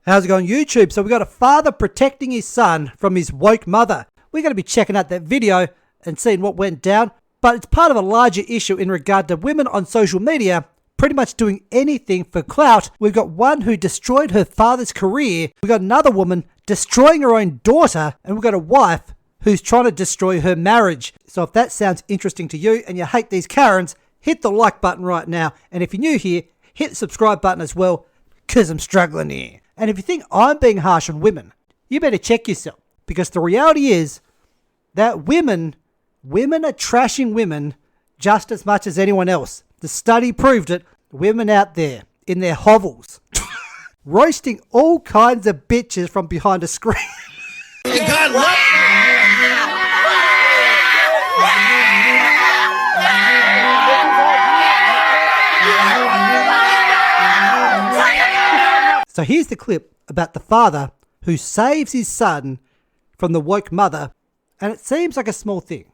How's it going, YouTube? So we got a father protecting his son from his woke mother. We're going to be checking out that video and seeing what went down, but it's part of a larger issue in regard to women on social media pretty much doing anything for clout. We've got one who destroyed her father's career. We've got another woman destroying her own daughter, and we've got a wife who's trying to destroy her marriage. So if that sounds interesting to you and you hate these Karens, hit the like button right now. And if you're new here, hit the subscribe button as well, because I'm struggling here. And if you think I'm being harsh on women, you better check yourself, because the reality is that women are trashing women just as much as anyone else. The study proved it. Women out there in their hovels roasting all kinds of bitches from behind a screen. So here's the clip about the father who saves his son from the woke mother, and it seems like a small thing.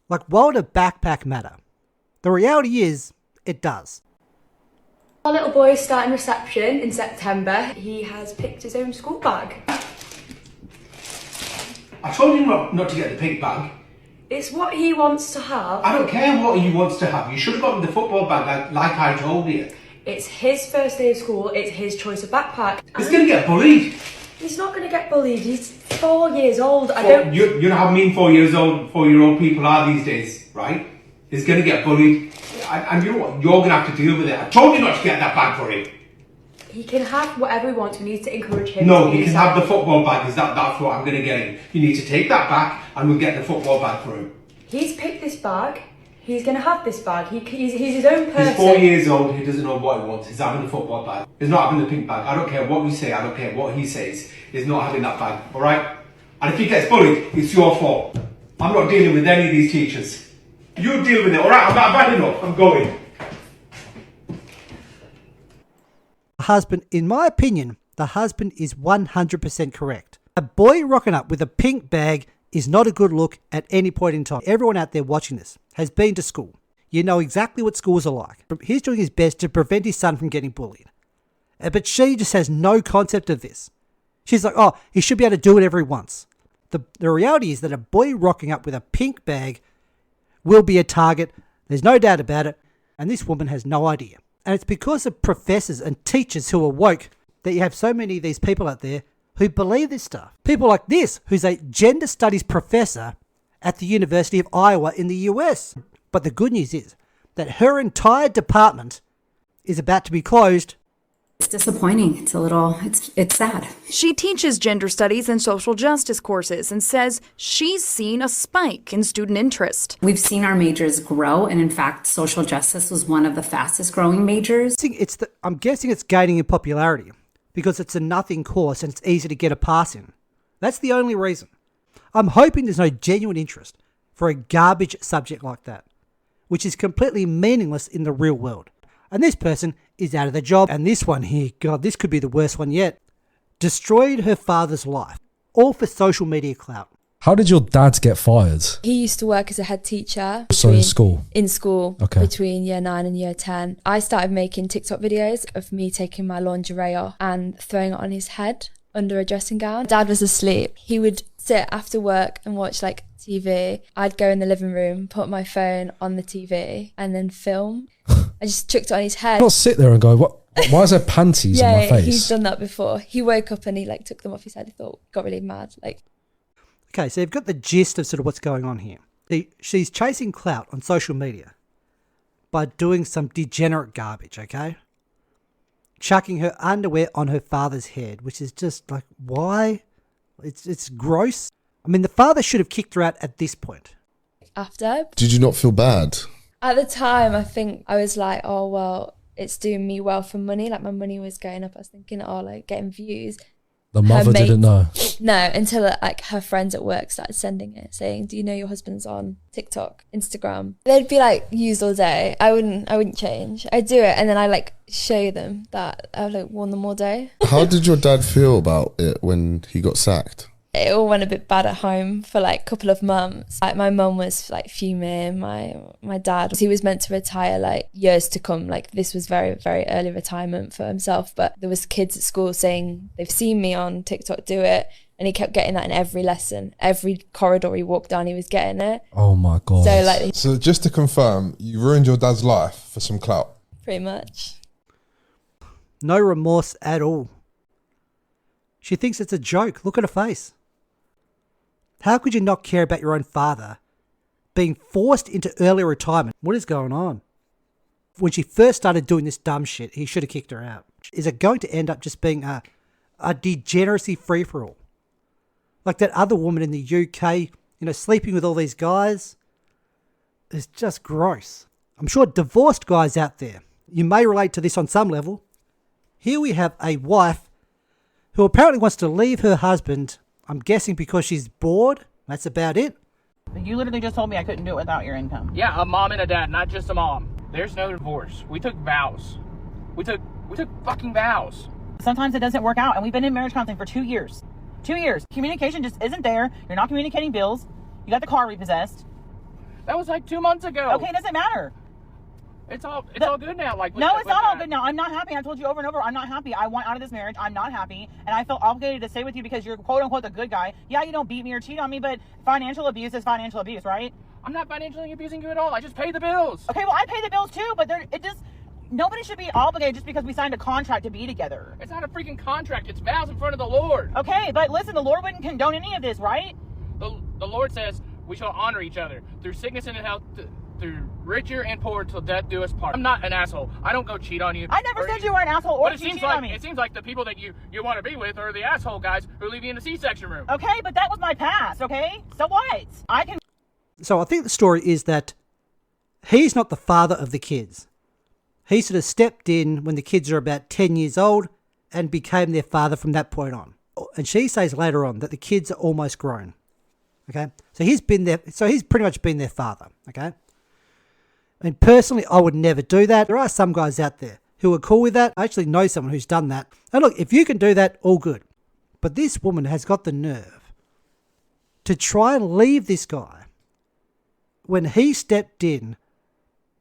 Like, why would a backpack matter? The reality is, it does. Our little boy is starting reception in September. He has picked his own school bag. I told you not to get the pink bag. It's what he wants to have. I don't care what he wants to have. You should have gotten the football bag like I told you. It's his first day of school. It's his choice of backpack. He's going to get bullied. He's not going to get bullied. He's 4 years old. You know how mean 4-year-old people are these days, right? He's going to get bullied. And you know what? You're going to have to deal with it. I told you not to get that bag for him. He can have whatever he wants. We need to encourage him. No, he can have the football bag. That's what I'm going to get him. You need to take that back and we'll get the football bag for him. He's picked this bag. He's going to have this bag. He's his own person. He's 4 years old. He doesn't know what he wants. He's having the football bag. He's not having the pink bag. I don't care what we say. I don't care what he says. He's not having that bag. All right? And if he gets bullied, it's your fault. I'm not dealing with any of these teachers. You deal with it. All right? I've had enough. I'm going. Husband, in my opinion, the husband is 100% correct. A boy rocking up with a pink bag is not a good look at any point in time. Everyone out there watching this has been to school. You know exactly what schools are like. He's doing his best to prevent his son from getting bullied. But she just has no concept of this. She's like, oh, he should be able to do whatever he wants. The reality is that a boy rocking up with a pink bag will be a target. There's no doubt about it. And this woman has no idea. And it's because of professors and teachers who are woke that you have so many of these people out there who believe this stuff. People like this, who's a gender studies professor at the University of Iowa in the US. But the good news is that her entire department is about to be closed. It's disappointing. It's sad. She teaches gender studies and social justice courses and says she's seen a spike in student interest. We've seen our majors grow, and in fact, social justice was one of the fastest growing majors. I'm guessing it's gaining in popularity because it's a nothing course and it's easy to get a pass in. That's the only reason. I'm hoping there's no genuine interest for a garbage subject like that, which is completely meaningless in the real world. And this person is out of the job. And this one here, God, this could be the worst one yet. Destroyed her father's life, all for social media clout. How did your dad get fired? He used to work as a head teacher. So in school? In school, okay. Between year 9 and year 10. I started making TikTok videos of me taking my lingerie off and throwing it on his head under a dressing gown. Dad was asleep. He would sit after work and watch like TV. I'd go in the living room, put my phone on the TV and then film. I just chucked it on his head. Not sit there and go, what? Why is there panties on my face? Yeah, he's done that before. He woke up and he like took them off his head. He got really mad. Okay, so you've got the gist of sort of what's going on here. She's chasing clout on social media by doing some degenerate garbage, okay? Chucking her underwear on her father's head, which is just like, why? It's gross. I mean, the father should have kicked her out at this point. After. Did you not feel bad? At the time, I think I was like, oh, well, it's doing me well for money. Like my money was going up. I was thinking, oh, like getting views. The mother didn't know? No, until like her friends at work started sending it, saying, do you know your husband's on TikTok, Instagram? They'd be like, used all day. I wouldn't change. I'd do it and then I like show them that I've like worn them all day. How did your dad feel about it when he got sacked? It all went a bit bad at home for like a couple of months. Like my mum was like fuming, my dad, he was meant to retire like years to come. Like this was very, very early retirement for himself. But there was kids at school saying they've seen me on TikTok do it. And he kept getting that in every lesson. Every corridor he walked down, he was getting it. Oh my God. So just to confirm, you ruined your dad's life for some clout? Pretty much. No remorse at all. She thinks it's a joke. Look at her face. How could you not care about your own father being forced into early retirement? What is going on? When she first started doing this dumb shit, he should have kicked her out. Is it going to end up just being a degeneracy free-for-all? Like that other woman in the UK, sleeping with all these guys. It's just gross. I'm sure divorced guys out there, you may relate to this on some level. Here we have a wife who apparently wants to leave her husband, I'm guessing because she's bored. That's about it. You literally just told me I couldn't do it without your income. Yeah, a mom and a dad, not just a mom. There's no divorce. We took vows. We took fucking vows. Sometimes it doesn't work out, and we've been in marriage counseling for 2 years. 2 years. Communication just isn't there. You're not communicating bills. You got the car repossessed. That was like 2 months ago. Okay, it doesn't matter. It's all good now. Like no, it's not all good now. I'm not happy. I've told you over and over, I'm not happy. I want out of this marriage. I'm not happy. And I felt obligated to stay with you because you're quote unquote the good guy. Yeah, you don't beat me or cheat on me, but financial abuse is financial abuse, right? I'm not financially abusing you at all. I just pay the bills. Okay, well, I pay the bills too, but nobody should be obligated just because we signed a contract to be together. It's not a freaking contract. It's vows in front of the Lord. Okay, but listen, the Lord wouldn't condone any of this, right? The Lord says we shall honor each other through sickness and health, through richer and poor till death do us part. I'm not an asshole. I don't go cheat on you. I never said you were an asshole or you cheated on me. It seems like the people that you want to be with are the asshole guys who leave you in the C-section room. Okay, but that was my past, okay? So what? So I think the story is that he's not the father of the kids. He sort of stepped in when the kids are about 10 years old and became their father from that point on. And she says later on that the kids are almost grown. Okay? So he's pretty much been their father. Okay? And personally, I would never do that. There are some guys out there who are cool with that. I actually know someone who's done that. And look, if you can do that, all good. But this woman has got the nerve to try and leave this guy when he stepped in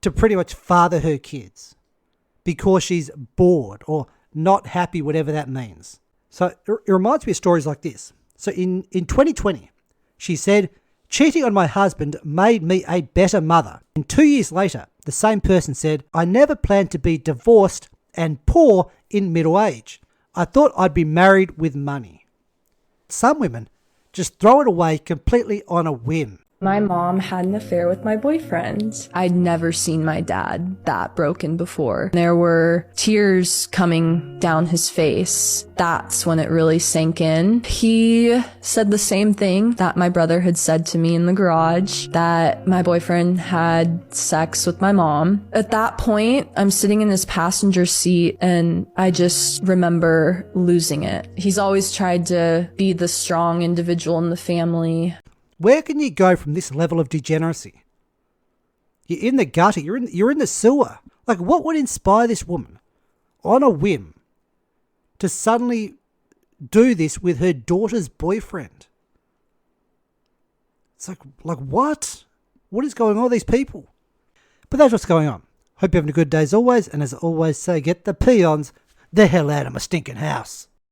to pretty much father her kids because she's bored or not happy, whatever that means. So it reminds me of stories like this. So in 2020, she said, "Cheating on my husband made me a better mother." And 2 years later, the same person said, "I never planned to be divorced and poor in middle age. I thought I'd be married with money." Some women just throw it away completely on a whim. My mom had an affair with my boyfriend. I'd never seen my dad that broken before. There were tears coming down his face. That's when it really sank in. He said the same thing that my brother had said to me in the garage, that my boyfriend had sex with my mom. At that point, I'm sitting in his passenger seat and I just remember losing it. He's always tried to be the strong individual in the family. Where can you go from this level of degeneracy? You're in the gutter. You're in the sewer. Like, what would inspire this woman on a whim to suddenly do this with her daughter's boyfriend? It's like what? What is going on with these people? But that's what's going on. Hope you're having a good day as always. And as always say, get the peons the hell out of my stinking house.